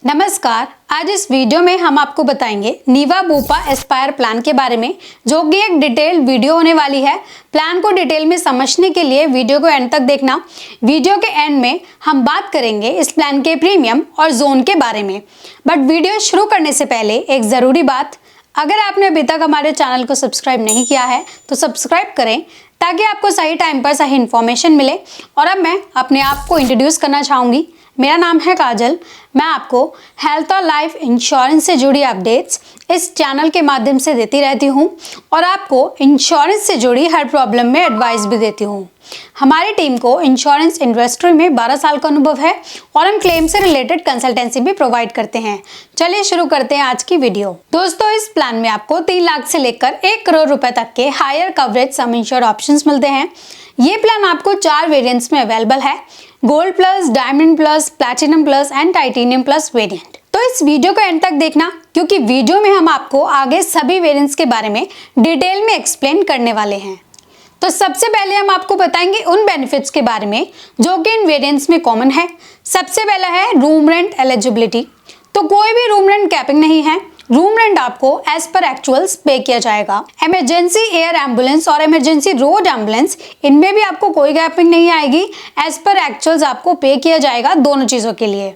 नमस्कार। आज इस वीडियो में हम आपको बताएंगे नीवा बुपा एस्पायर प्लान के बारे में, जो कि एक डिटेल्ड वीडियो होने वाली है। प्लान को डिटेल में समझने के लिए वीडियो को एंड तक देखना। वीडियो के एंड में हम बात करेंगे इस प्लान के प्रीमियम और जोन के बारे में। बट वीडियो शुरू करने से पहले एक ज़रूरी बात, अगर आपने अभी तक हमारे चैनल को सब्सक्राइब नहीं किया है तो सब्सक्राइब करें ताकि आपको सही टाइम पर सही इन्फॉर्मेशन मिले। और अब मैं अपने आप को इंट्रोड्यूस करना चाहूँगी। मेरा नाम है काजल। मैं आपको हेल्थ और लाइफ इंश्योरेंस से जुड़ी अपडेट्स इस चैनल के माध्यम से देती रहती हूँ और आपको इंश्योरेंस से जुड़ी हर प्रॉब्लम में एडवाइस भी देती हूँ। हमारी टीम को इंश्योरेंस इंडस्ट्री में 12 साल का अनुभव है और हम क्लेम से रिलेटेड कंसल्टेंसी भी प्रोवाइड करते हैं। चलिए शुरू करते हैं आज की वीडियो। दोस्तों, इस प्लान में आपको 3 लाख से लेकर 1 करोड़ रुपए तक के higher coverage sum insured options मिलते हैं। ये प्लान आपको 4 वेरिएंट्स में अवेलेबल है: gold plus, diamond plus, platinum plus and titanium plus variant. तो इस वीडियो को एंड तक देखना, क्योंकि वीडियो में हम आपको आगे सभी वेरिएंट्स के बारे में डिटेल में एक्सप्लेन करने वाले हैं। तो सबसे पहले हम आपको बताएंगे उन बेनिफिट्स के बारे में जो कि इन वेरिएंट्स में कॉमन है। सबसे पहला है रूम रेंट एलिजिबिलिटी। तो कोई भी रूम रेंट कैपिंग नहीं है। रूम रेंट आपको एज पर एक्चुअल्स पे किया जाएगा। इमरजेंसी एयर एम्बुलेंस और इमरजेंसी रोड एम्बुलेंस, इनमें भी आपको कोई कैपिंग नहीं आएगी। एज पर एक्चुअल्स आपको पे किया जाएगा दोनों चीज़ों के लिए।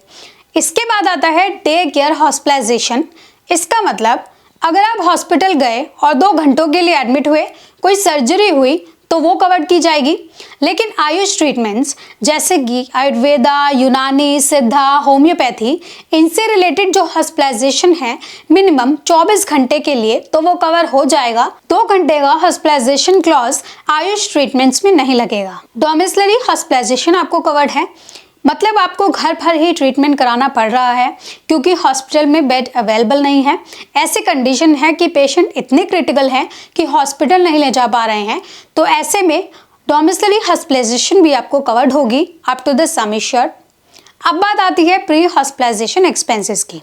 इसके बाद आता है डे केयर हॉस्पिटलाइजेशन। इसका मतलब अगर आप हॉस्पिटल गए और 2 घंटों के लिए एडमिट हुए, कोई सर्जरी हुई तो वो कवर की जाएगी। लेकिन आयुष ट्रीटमेंट्स जैसे कि आयुर्वेदा, यूनानी, सिद्धा, होम्योपैथी, इनसे रिलेटेड जो हॉस्पिटलाइजेशन है मिनिमम 24 घंटे के लिए, तो वो कवर हो जाएगा। 2 घंटे का हॉस्पिटलाइजेशन क्लॉज आयुष ट्रीटमेंट्स में नहीं लगेगा। डोमिसिलरी हॉस्पिटलाइजेशन आपको कवर्ड है, मतलब आपको घर पर ही ट्रीटमेंट कराना पड़ रहा है क्योंकि हॉस्पिटल में बेड अवेलेबल नहीं है। ऐसी कंडीशन है कि पेशेंट इतने क्रिटिकल हैं कि हॉस्पिटल नहीं ले जा पा रहे हैं, तो ऐसे में डोमिसिलरी हॉस्पिटलाइजेशन भी आपको कवर्ड होगी up to the sum insured. अब बात आती है प्री हॉस्पिटलाइजेशन एक्सपेंसेस की।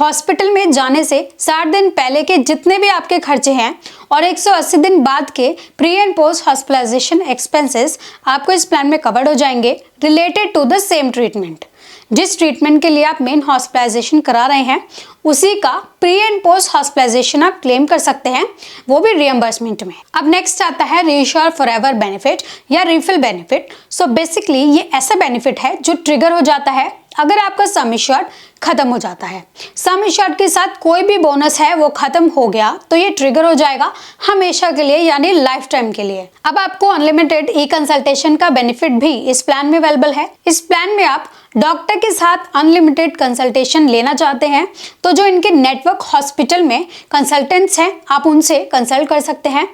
हॉस्पिटल में जाने से 60 दिन पहले के जितने भी आपके खर्चे हैं और 180 दिन बाद के pre and post hospitalisation expenses आपको इस प्लान में कवर्ड हो जाएंगे related to the same treatment. जिस ट्रीटमेंट के लिए आप मेन हॉस्पिटलाइजेशन करा रहे हैं उसी का प्री एंड पोस्ट हॉस्पिटलाइजेशन आप क्लेम कर सकते हैं, वो भी रियम्बर्समेंट में। अब नेक्स्ट आता है रीश्योर फॉरएवर बेनिफिट या रिफिल बेनिफिट। सो बेसिकली ये ऐसा बेनिफिट है जो ट्रिगर हो जाता है अगर आपका सम इंश्योर्ड खत्म हो जाता है। सम इंश्योर्ड के साथ कोई भी बोनस है वो खत्म हो गया तो ये ट्रिगर हो जाएगा हमेशा के लिए, यानी लाइफ टाइम के लिए। अब आपको अनलिमिटेड ई कंसल्टेशन का बेनिफिट भी इस प्लान में अवेलेबल है। इस प्लान में आप डॉक्टर के साथ अनलिमिटेड कंसल्टेशन लेना चाहते हैं तो जो इनके नेटवर्क हॉस्पिटल में कंसल्टेंट्स हैं आप उनसे कंसल्ट कर सकते हैं।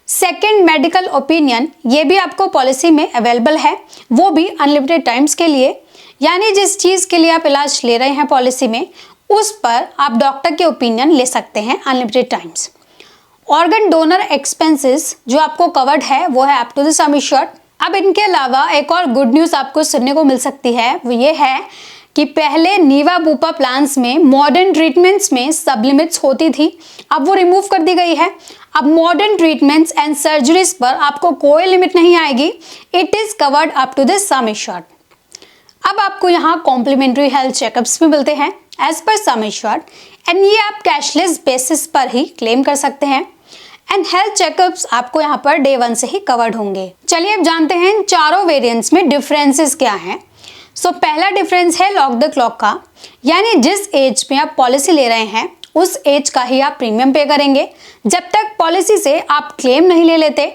सेकेंड मेडिकल ओपिनियन, ये भी आपको पॉलिसी में अवेलेबल है, वो भी अनलिमिटेड टाइम्स के लिए, यानी जिस चीज़ के लिए आप इलाज ले रहे हैं पॉलिसी में उस पर आप डॉक्टर के ओपिनियन ले सकते हैं unlimited times. Organ donor expenses जो आपको कवर्ड है वो है up to the sum insured. अब इनके अलावा एक और गुड न्यूज़ आपको सुनने को मिल सकती है, वो ये है कि पहले नीवा बुपा प्लान्स में मॉडर्न ट्रीटमेंट्स में सब लिमिट्स होती थी, अब वो रिमूव कर दी गई है। अब मॉडर्न ट्रीटमेंट्स एंड सर्जरीज पर आपको कोई लिमिट नहीं आएगी। It is covered up to the sum insured. अब आपको यहाँ कॉम्प्लीमेंट्री हेल्थ चेकअप्स भी मिलते हैं as per some insured, and ये आप कैशलेस बेसिस पर ही क्लेम कर सकते हैं। एंड हेल्थ चेकअप्स आपको यहाँ पर डे 1 से ही कवर्ड होंगे। चलिए अब जानते हैं इन चारों वेरिएंट्स में डिफरेंसेस क्या हैं। सो पहला डिफरेंस है लॉक द क्लॉक का, यानी जिस एज में आप पॉलिसी ले रहे हैं उस एज का ही आप प्रीमियम पे करेंगे। जब तक पॉलिसी से आप क्लेम नहीं ले लेते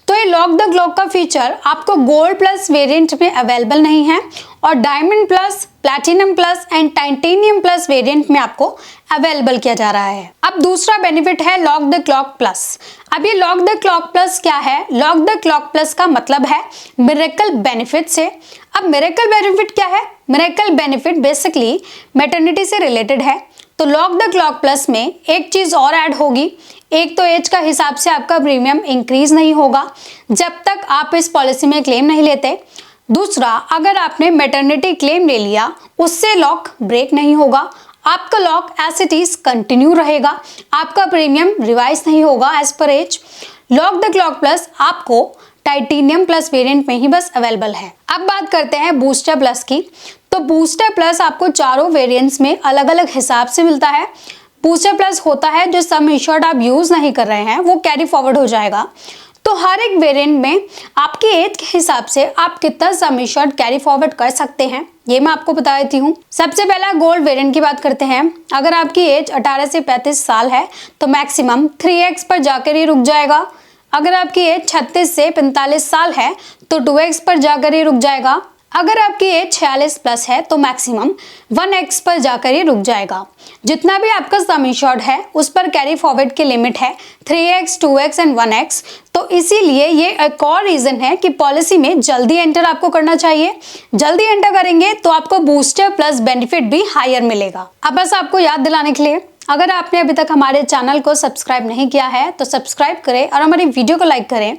तो ये लॉक द क्लॉक का फीचर आपको गोल्ड प्लस वेरिएंट में अवेलेबल नहीं है और diamond plus, platinum plus and titanium plus variant में आपको अवेलेबल किया जा रहा है। अब दूसरा बेनिफिट है लॉक द क्लॉक प्लस। अब ये लॉक द क्लॉक प्लस क्या है? लॉक द क्लॉक प्लस का मतलब है मिरेकल बेनिफिट से। अब मिरेकल बेनिफिट क्या है? मिरेकल बेनिफिट बेसिकली मैटरनिटी से रिलेटेड है। तो लॉक द क्लॉक प्लस में एक चीज़ और ऐड होगी। एक तो एज का हिसाब से आपका प्रीमियम इंक्रीज नहीं होगा जब तक आप इस पॉलिसी में क्लेम नहीं लेते। दूसरा, अगर आपने मैटरनिटी क्लेम ले लिया उससे लॉक ब्रेक नहीं होगा, आपका lock as it is continue रहेगा, आपका प्रीमियम रिवाइज नहीं होगा एज पर age. Lock the clock plus आपको टाइटेनियम प्लस वेरिएंट में ही बस अवेलेबल है। अब बात करते हैं बूस्टर प्लस की। तो बूस्टर प्लस आपको चारों वेरिएंट्स में अलग अलग हिसाब से मिलता है। बूस्टर प्लस होता है जो सम इंश्योर्ड आप यूज नहीं कर रहे हैं वो कैरी फॉरवर्ड हो जाएगा। तो हर एक वेरिएंट में आपकी एज के हिसाब से आप कितना सम इंश्योर्ड कैरी फॉरवर्ड कर सकते हैं ये मैं आपको बता देती हूँ। सबसे पहला गोल्ड वेरिएंट की बात करते हैं। अगर आपकी एज 18 से 35 साल है तो मैक्सिमम 3x पर जाकर ही रुक जाएगा। अगर आपकी एज 36 से 45 साल है तो 2x पर जाकर ही रुक जाएगा। अगर आपकी एज 46 प्लस है तो मैक्सिमम 1x पर जाकर ही रुक जाएगा। जितना भी आपका सम इंश्योर्ड है उस पर कैरी फॉरवर्ड की लिमिट है 3x, 2x एंड 1x। तो इसीलिए ये एक और रीजन है कि पॉलिसी में जल्दी एंटर आपको करना चाहिए। जल्दी एंटर करेंगे तो आपको बूस्टर प्लस बेनिफिट भी हायर मिलेगा। अब बस आपको याद दिलाने के लिए, अगर आपने अभी तक हमारे चैनल को सब्सक्राइब नहीं किया है तो सब्सक्राइब करें और हमारी वीडियो को लाइक करें।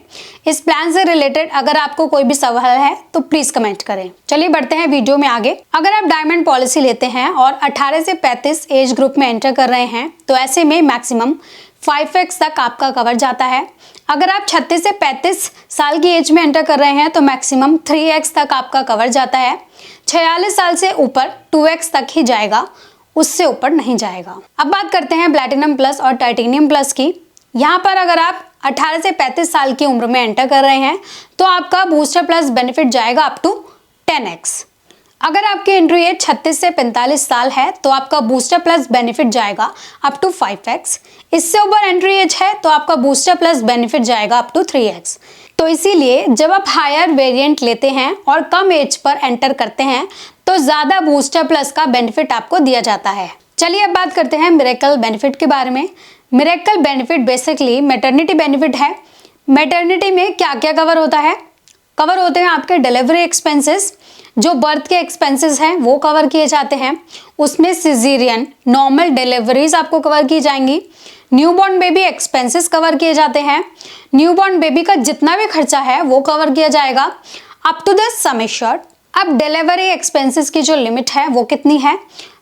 इस प्लान से रिलेटेड अगर आपको कोई भी सवाल है तो प्लीज कमेंट करें। चलिए बढ़ते हैं वीडियो में आगे। अगर आप डायमंड पॉलिसी लेते हैं और 18 से 35 एज ग्रुप में एंटर कर रहे हैं तो ऐसे में मैक्सिमम 5x तक आपका कवर जाता है। अगर आप 36 से 35 साल की एज में एंटर कर रहे हैं तो मैक्सिमम 3x तक आपका कवर जाता है। 46 साल से ऊपर 2x तक ही जाएगा, उससे ऊपर नहीं जाएगा। अब बात करते हैं प्लैटिनम प्लस और टाइटेनियम प्लस की। यहाँ पर अगर आप 18 से 35 साल की उम्र में एंटर कर रहे हैं तो आपका बूस्टर प्लस बेनिफिट जाएगा अप टू 10x। अगर आपकी एंट्री एज 36 से 45 साल है तो आपका बूस्टर प्लस बेनिफिट जाएगा अप टू 5x। इससे ऊपर एंट्री एज है तो आपका बूस्टर प्लस बेनिफिट जाएगा अप टू 3x। तो इसीलिए जब आप हायर वेरिएंट लेते हैं और कम एज पर एंटर करते हैं तो ज्यादा बूस्टर प्लस का बेनिफिट आपको दिया जाता है। चलिए अब बात करते हैं मिरेकल बेनिफिट के बारे में। Miracle benefit basically maternity benefit है। मैटरनिटी में क्या क्या कवर होता है? कवर होते हैं आपके डिलीवरी एक्सपेंसेस, जो बर्थ के एक्सपेंसेस हैं वो कवर किए जाते हैं। उसमें सिजेरियन, नॉर्मल डिलीवरीज आपको कवर की जाएंगी। न्यूबॉर्न बेबी एक्सपेंसेस कवर किए जाते हैं। न्यूबॉर्न बेबी का जितना भी खर्चा है वो कवर किया जाएगा up to the sum insured. अब डिलीवरी एक्सपेंसेस की जो लिमिट है वो कितनी है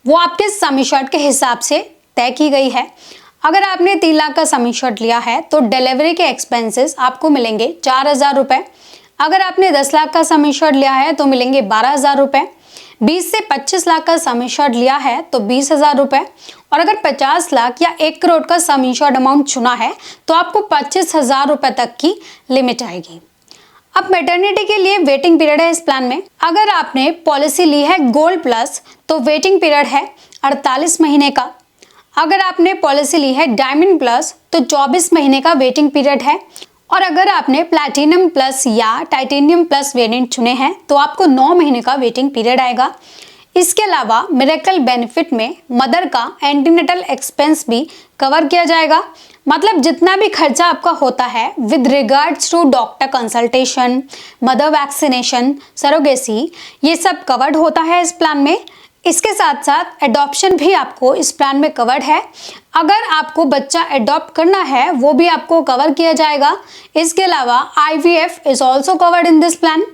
वो आपके सम इंश्योर्ड के हिसाब से तय की गई है। अगर आपने 3 लाख का सम इंश्योर्ड लिया है तो डिलीवरी के एक्सपेंसेस आपको मिलेंगे 4,000 रुपए। अगर आपने 10 लाख का सम इंश्योर्ड लिया है तो मिलेंगे 12,000 रुपए। 20 से 25 लाख का सम इंश्योर्ड लिया है तो 20,000 रुपए। और अगर 50 लाख या 1 करोड़ का सम इंश्योर्ड अमाउंट चुना है तो आपको 25,000 रुपए तक की लिमिट आएगी। अब मैटरनिटी के लिए वेटिंग पीरियड है इस प्लान में। अगर आपने पॉलिसी ली है गोल्ड प्लस तो वेटिंग पीरियड है 48 महीने का। अगर आपने पॉलिसी ली है डायमंड प्लस तो 24 महीने का वेटिंग पीरियड है। और अगर आपने प्लैटिनम प्लस या टाइटेनियम प्लस वेरिएंट चुने हैं तो आपको 9 महीने का वेटिंग पीरियड आएगा। इसके अलावा मिरेकल बेनिफिट में मदर का एंटीनेटल एक्सपेंस भी कवर किया जाएगा। मतलब जितना भी खर्चा आपका होता है with regards to doctor consultation, mother vaccination, surrogacy, ये सब कवर्ड होता है इस प्लान में। इसके साथ साथ एडॉप्शन भी आपको इस प्लान में कवर्ड है। अगर आपको बच्चा एडॉप्ट करना है वो भी आपको कवर किया जाएगा। इसके अलावा IVF is also covered in this plan.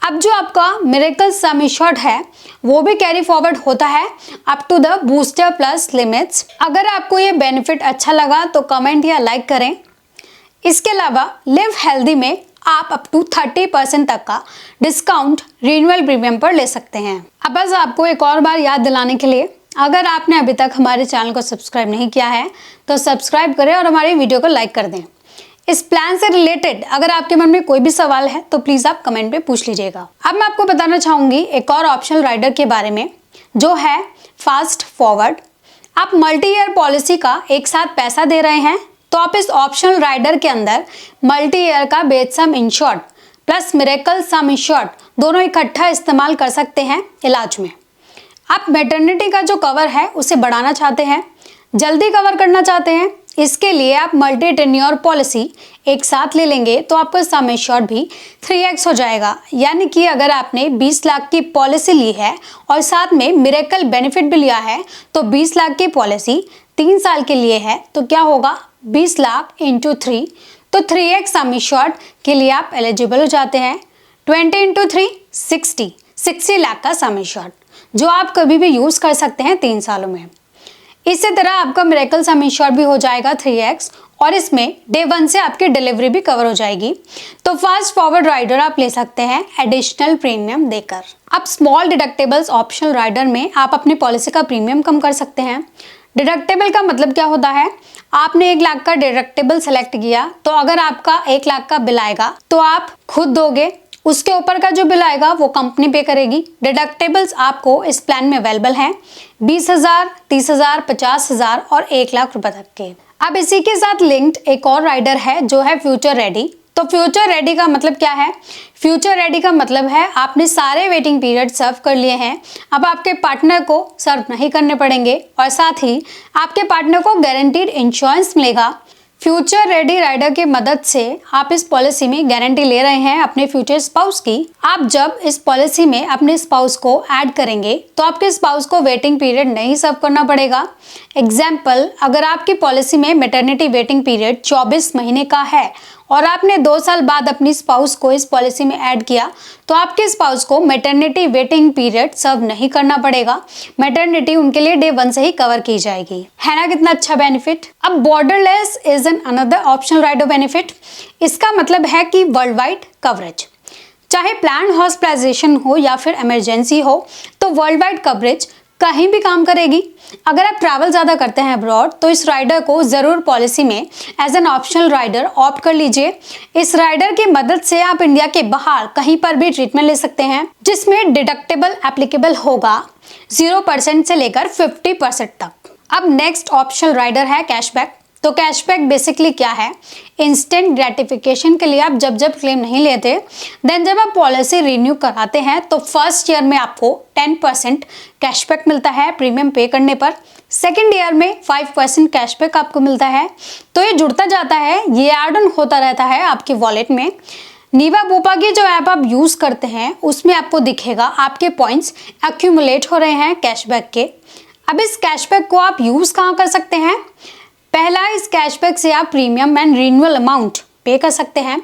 अब जो आपका मिरेकल सम इंश्योर्ड है वो भी कैरी फॉरवर्ड होता है up to the booster plus limits. अगर आपको ये बेनिफिट अच्छा लगा तो कमेंट या लाइक करें। इसके अलावा लिव हेल्दी में आप अप टू 30% तक का डिस्काउंट रिन्यूअल प्रीमियम पर ले सकते हैं। अब बस आपको एक और बार याद दिलाने के लिए, अगर आपने अभी तक हमारे चैनल को सब्सक्राइब नहीं किया है तो सब्सक्राइब करें और हमारी वीडियो को लाइक कर दें। इस प्लान से रिलेटेड अगर आपके मन में कोई भी सवाल है तो प्लीज आप कमेंट में पूछ लीजिएगा। अब मैं आपको बताना चाहूंगी एक और ऑप्शनल राइडर के बारे में जो है फास्ट फॉरवर्ड। आप मल्टी ईयर पॉलिसी का एक साथ पैसा दे रहे हैं तो आप इस ऑप्शनल राइडर के अंदर मल्टी ईयर का base sum insured plus miracle सम इंश्योर्ड दोनों इकट्ठा इस्तेमाल कर सकते हैं इलाज में। आप मैटरनिटी का जो कवर है उसे बढ़ाना चाहते हैं, जल्दी कवर करना चाहते हैं, इसके लिए आप मल्टी टेन्योर पॉलिसी एक साथ ले लेंगे तो आपका सम इंश्योर्ड भी 3x हो जाएगा। यानी कि अगर आपने 20 लाख की पॉलिसी ली है और साथ में मिरेकल बेनिफिट भी लिया है तो 20 लाख की पॉलिसी 3 साल के लिए है तो क्या होगा 20 लाख इंटू 3 तो 3x सम इंश्योर्ड के लिए आप एलिजिबल हो जाते हैं। 20 इंटू 3 60 लाख का सम इंश्योर्ड जो आप कभी भी यूज कर सकते हैं 3 सालों में। इसी तरह आपका मिरेकल सम इंश्योर्ड भी हो जाएगा 3x और इसमें डे 1 से आपकी डिलीवरी भी कवर हो जाएगी। तो फास्ट फॉरवर्ड राइडर आप ले सकते हैं एडिशनल प्रीमियम देकर। अब स्मॉल डिडक्टेबल्स ऑप्शनल राइडर में आप अपनी पॉलिसी का प्रीमियम कम कर सकते हैं। डिडक्टेबल का मतलब क्या होता है, आपने 1 लाख का डिडक्टेबल सेलेक्ट किया, तो अगर आपका 1 लाख का बिल आएगा तो आप खुद दोगे, उसके ऊपर का जो बिल आएगा वो कंपनी पे करेगी। डिडक्टेबल्स आपको इस प्लान में अवेलेबल हैं 20,000, 30,000, 50,000 और 1 लाख रुपए तक के। अब इसी के साथ लिंक्ड एक और राइडर है जो है फ्यूचर रेडी। तो फ्यूचर रेडी का मतलब क्या है, फ्यूचर रेडी का मतलब है आपने सारे वेटिंग पीरियड सर्व कर लिए हैं, अब आपके पार्टनर को सर्व नहीं करने पड़ेंगे और साथ ही आपके पार्टनर को गारंटीड इंश्योरेंस मिलेगा। फ्यूचर रेडी राइडर की मदद से आप इस पॉलिसी में गारंटी ले रहे हैं अपने फ्यूचर स्पाउस की। आप जब इस पॉलिसी में अपने स्पाउस को ऐड करेंगे तो आपके स्पाउस को वेटिंग पीरियड नहीं सर्व करना पड़ेगा। एग्जाम्पल, अगर आपकी पॉलिसी में मैटरनिटी वेटिंग पीरियड 24 महीने का है और आपने 2 साल बाद अपनी स्पाउस को इस पॉलिसी में ऐड किया तो आपके स्पाउस को मैटरनिटी वेटिंग पीरियड सर्व नहीं करना पड़ेगा। मैटरनिटी उनके लिए डे 1 से ही कवर की जाएगी। है ना कितना अच्छा बेनिफिट। अब borderless is an another optional rider benefit. इसका मतलब है कि वर्ल्ड वाइड कवरेज, चाहे प्लान हॉस्पिटलाइजेशन हो या फिर इमरजेंसी हो, तो वर्ल्ड वाइड कवरेज कहीं भी काम करेगी। अगर आप ट्रैवल ज़्यादा करते हैं अब्रॉड तो इस राइडर को ज़रूर पॉलिसी में as an optional rider opt कर लीजिए। इस राइडर की मदद से आप इंडिया के बाहर कहीं पर भी ट्रीटमेंट ले सकते हैं, जिसमें डिडक्टेबल एप्लीकेबल होगा 0% से लेकर 50% तक। अब नेक्स्ट ऑप्शनल राइडर है कैशबैक। तो कैशबैक बेसिकली क्या है, इंस्टेंट ग्रेटिफिकेशन के लिए आप जब जब क्लेम नहीं लेते, देन जब आप पॉलिसी रिन्यू कराते हैं तो फर्स्ट ईयर में आपको 10% कैशबैक मिलता है प्रीमियम पे करने पर, सेकेंड ईयर में 5% कैशबैक आपको मिलता है। तो ये जुड़ता जाता है, ये एड ऑन होता रहता है आपके वॉलेट में। नीवा बोपा की जो ऐप आप यूज़ करते हैं उसमें आपको दिखेगा आपके पॉइंट्स एक्यूमुलेट हो रहे हैं कैशबैक के। अब इस कैशबैक को आप यूज़ कहाँ कर सकते हैं, पहला, इस कैशबैक से आप प्रीमियम एंड रिन्यूअल अमाउंट पे कर सकते हैं।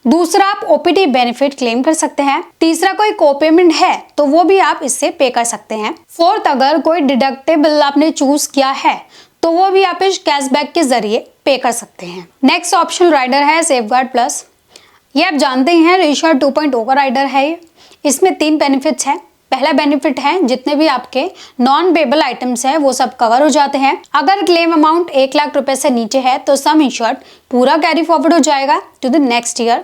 दूसरा, आप ओपीडी बेनिफिट क्लेम कर सकते हैं। तीसरा, कोई को पेमेंट है तो वो भी आप इससे पे कर सकते हैं। फोर्थ, अगर कोई डिडक्टेबल आपने चूज किया है तो वो भी आप इस कैशबैक के जरिए पे कर सकते हैं। नेक्स्ट ऑप्शनल राइडर है सेफगार्ड प्लस। ये आप जानते ही हैं रिशर्ड 2.0 का राइडर है ये। इसमें 3 बेनिफिट्स हैं। पहला बेनिफिट है जितने भी आपके नॉन पेबल आइटम्स हैं वो सब कवर हो जाते हैं। अगर क्लेम अमाउंट 1 लाख रुपए से नीचे है तो सम इंश्योर्ड पूरा कैरी फॉरवर्ड हो जाएगा to the next year.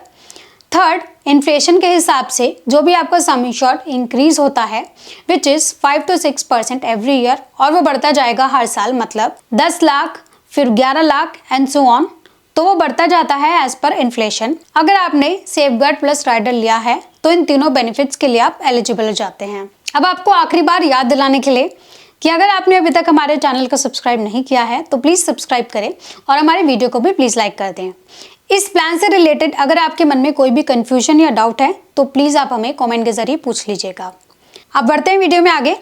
Third, inflation के हिसाब से जो भी आपका सम इंश्योर्ड इंक्रीज होता है which is 5 to 6% every year, और वो बढ़ता जाएगा हर साल, मतलब 10 लाख फिर 11 लाख एंड सो ऑन, तो वो बढ़ता जाता है एज पर इन्फ्लेशन। अगर आपने सेफगार्ड प्लस राइडर लिया है तो इन तीनों बेनिफिट्स के लिए आप एलिजिबल हो जाते हैं। अब आपको आखिरी बार याद दिलाने के लिए कि अगर आपने अभी तक हमारे चैनल को सब्सक्राइब नहीं किया है तो प्लीज़ सब्सक्राइब करें और हमारे वीडियो को भी प्लीज़ लाइक कर दें। इस प्लान से रिलेटेड अगर आपके मन में कोई भी कंफ्यूजन या डाउट है तो प्लीज़ आप हमें कमेंट के जरिए पूछ लीजिएगा। अब बढ़ते हैं वीडियो में आगे।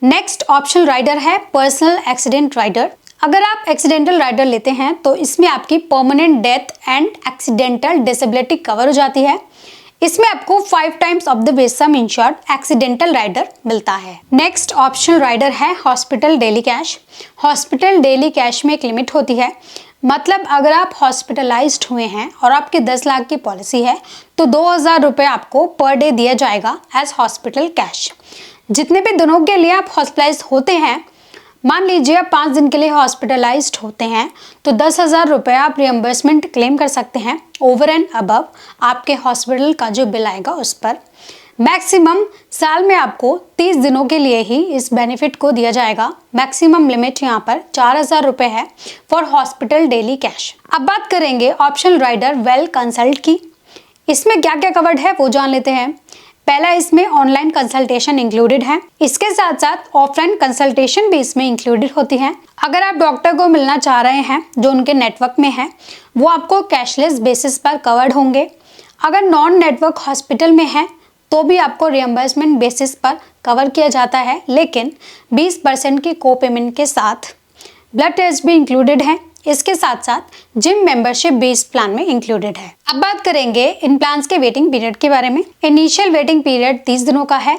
नेक्स्ट ऑप्शनल राइडर है पर्सनल एक्सीडेंट राइडर। अगर आप एक्सीडेंटल राइडर लेते हैं तो इसमें आपकी permanent death and accidental disability cover हो जाती है। इसमें आपको 5 times of the base sum insured accidental rider मिलता है। नेक्स्ट ऑप्शनल राइडर है hospital daily cash. Hospital daily cash में एक लिमिट होती है, मतलब अगर आप हॉस्पिटलाइज्ड हुए हैं और आपकी 10 लाख की पॉलिसी है तो 2,000 रुपये आपको पर डे दिया जाएगा एज हॉस्पिटल कैश। जितने भी दिनों के लिए आप हॉस्पिटलाइज होते हैं, मान लीजिए आप 5 दिन के लिए हॉस्पिटलाइज्ड होते हैं तो 10,000 रुपये आप रियम्बर्समेंट क्लेम कर सकते हैं ओवर एंड अबव आपके हॉस्पिटल का जो बिल आएगा उस पर। मैक्सिमम साल में आपको 30 दिनों के लिए ही इस बेनिफिट को दिया जाएगा। मैक्सिमम लिमिट यहाँ पर 4,000 रुपये है फॉर हॉस्पिटल डेली कैश। अब बात करेंगे ऑप्शनल राइडर वेल कंसल्ट की। इसमें क्या क्या कवर्ड है वो जान लेते हैं। पहला, इसमें ऑनलाइन कंसल्टेशन इंक्लूडेड है। इसके साथ साथ ऑफलाइन कंसल्टेशन भी इसमें इंक्लूडेड होती है। अगर आप डॉक्टर को मिलना चाह रहे हैं जो उनके नेटवर्क में है वो आपको कैशलेस बेसिस पर कवर्ड होंगे। अगर नॉन नेटवर्क हॉस्पिटल में है तो भी आपको रियम्बर्समेंट बेसिस पर कवर किया जाता है, लेकिन 20% की को पेमेंट के साथ। ब्लड टेस्ट भी इंक्लूडेड है। इसके साथ साथ जिम मेंबरशिप भी इस प्लान में इंक्लूडेड है। अब बात करेंगे इन प्लान्स के वेटिंग पीरियड के बारे में। इनिशियल वेटिंग पीरियड 30 दिनों का है।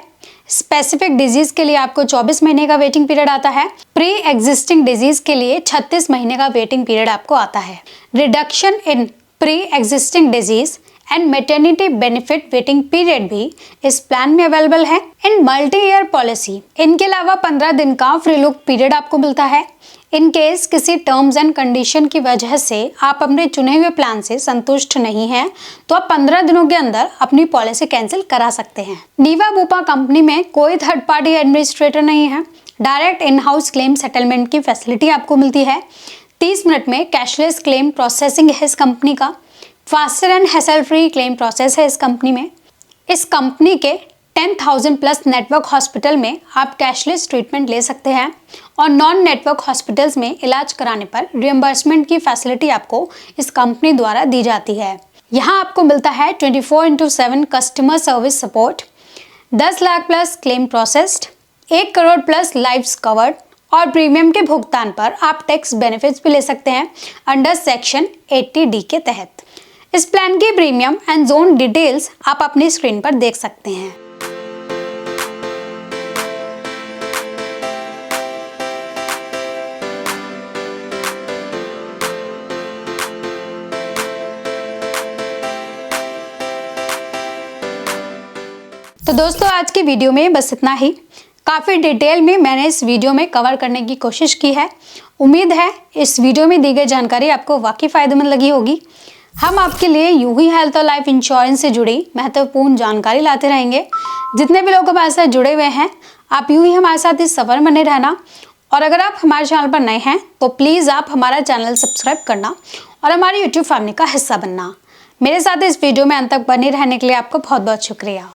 स्पेसिफिक डिजीज के लिए आपको 24 महीने का वेटिंग पीरियड आता है। प्री एग्जिस्टिंग डिजीज के लिए 36 महीने का वेटिंग पीरियड आपको आता है। Reduction in pre existing disease and maternity benefit waiting period भी इस प्लान में अवेलेबल है। इन मल्टी ईयर पॉलिसी इनके अलावा 15 दिन का फ्री लुक पीरियड आपको मिलता है। इन केस किसी टर्म्स एंड कंडीशन की वजह से आप अपने चुने हुए प्लान से संतुष्ट नहीं हैं, तो आप 15 दिनों के अंदर अपनी पॉलिसी कैंसिल करा सकते हैं। नीवा बुपा कंपनी में कोई थर्ड पार्टी एडमिनिस्ट्रेटर नहीं है। Direct in house claim settlement की फैसिलिटी आपको मिलती है। 30 मिनट में कैशलेस क्लेम प्रोसेसिंग है इस कंपनी का। Faster and hassle free claim process है इस कंपनी में। इस कंपनी के 10,000 प्लस नेटवर्क हॉस्पिटल में आप कैशलेस ट्रीटमेंट ले सकते हैं और नॉन नेटवर्क हॉस्पिटल्स में इलाज कराने पर रियम्बर्समेंट की फैसिलिटी आपको इस कंपनी द्वारा दी जाती है। यहाँ आपको मिलता है 24/7 customer service support, 10 lakh plus claim processed, 1 crore plus lives covered और प्रीमियम के भुगतान पर आप टैक्स बेनिफिट्स भी ले सकते हैं अंडर सेक्शन 80D के तहत। इस प्लान की प्रीमियम एंड जोन डिटेल्स आप अपनी स्क्रीन पर देख सकते हैं। तो दोस्तों आज की वीडियो में बस इतना ही। काफ़ी डिटेल में मैंने इस वीडियो में कवर करने की कोशिश की है। उम्मीद है इस वीडियो में दी गई जानकारी आपको वाकई फ़ायदेमंद लगी होगी। हम आपके लिए यूं ही हेल्थ और लाइफ इंश्योरेंस से जुड़ी महत्वपूर्ण जानकारी लाते रहेंगे। जितने भी लोग हमारे साथ जुड़े हुए हैं, आप यूं ही हमारे साथ इस सफ़र में बने रहना। और अगर आप हमारे चैनल पर नए हैं तो प्लीज़ आप हमारा चैनल सब्सक्राइब करना और हमारी यूट्यूब फैमिली का हिस्सा बनना। मेरे साथ इस वीडियो में अंत तक बने रहने के लिए आपको बहुत बहुत शुक्रिया।